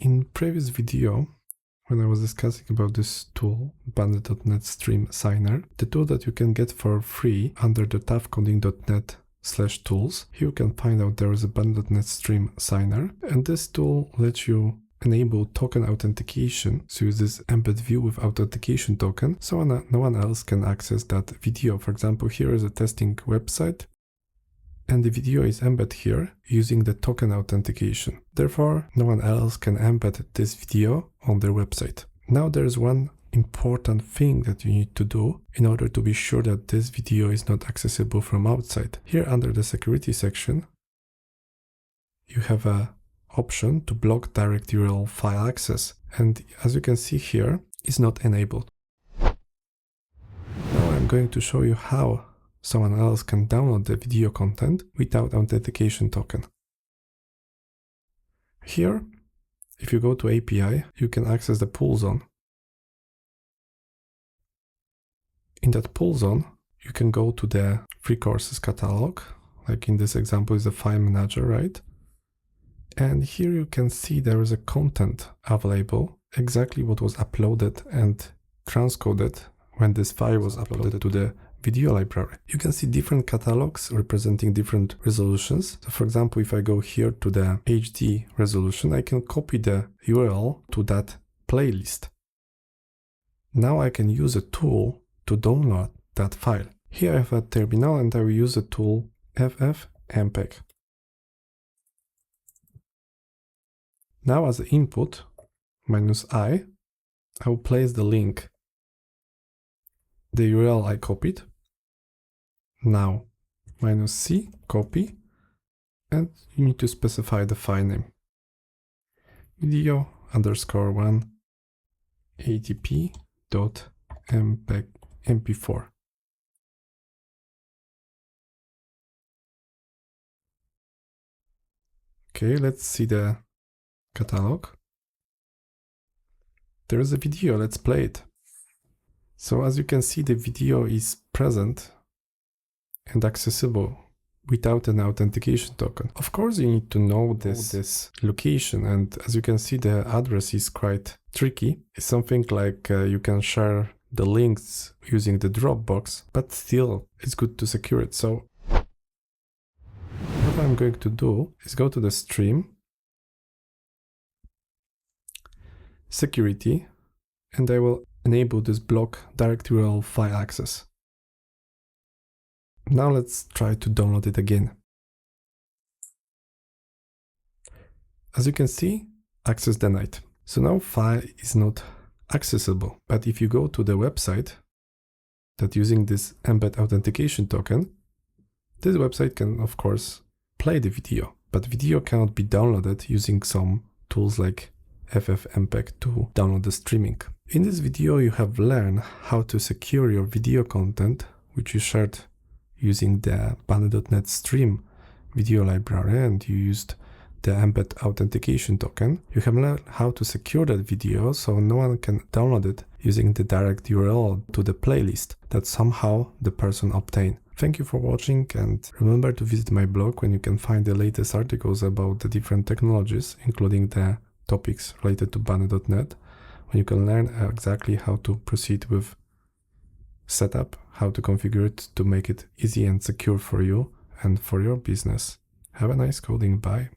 In previous video, when I was discussing about this tool, bandit.net Stream Signer, the tool that you can get for free under the toughcoding.net/tools, here you can find out there is a bandit.net Stream Signer, and this tool lets you enable token authentication, so use this embed view with authentication token, so no one else can access that video. For example, here is a testing website, and the video is embedded here using the token authentication. Therefore, no one else can embed this video on their website. Now there is one important thing that you need to do in order to be sure that this video is not accessible from outside. Here under the security section, you have a option to block direct URL file access, and as you can see here, it's not enabled. Now I'm going to show you how someone else can download the video content without authentication token. Here, if you go to API, you can access the pull zone. In that pull zone, you can go to the free courses catalog, like in this example is the file manager, right? And here you can see there is a content available, exactly what was uploaded and transcoded when this file was uploaded to the video library. You can see different catalogs representing different resolutions. So for example, if I go here to the HD resolution, I can copy the URL to that playlist. Now I can use a tool to download that file. Here I have a terminal and I will use the tool ffmpeg. Now as input, -I will place the link, the URL I copied. Now -C, copy, and you need to specify the file name. Video_1 atp.mp4. Okay, let's see the catalog. There is a video, let's play it. So as you can see, the video is present and accessible without an authentication token. Of course, you need to know this location, and as you can see, the address is quite tricky. It's something like you can share the links using the Dropbox, but still it's good to secure it. So what I'm going to do is go to the stream, security, and I will enable this block direct URL file access. Now let's try to download it again. As you can see, access denied. So now file is not accessible, but if you go to the website that using this embed authentication token, this website can of course play the video, but video cannot be downloaded using some tools like ffmpeg to download the streaming. In this video you have learned how to secure your video content which you shared using the bandit.net stream video library, and you used the embed authentication token. You have learned how to secure that video so no one can download it using the direct URL to the playlist that somehow the person obtained. Thank you for watching, and remember to visit my blog when you can find the latest articles about the different technologies, including the topics related to bandit.net, when you can learn exactly how to proceed with setup, how to configure it to make it easy and secure for you and for your business. Have a nice coding. Bye.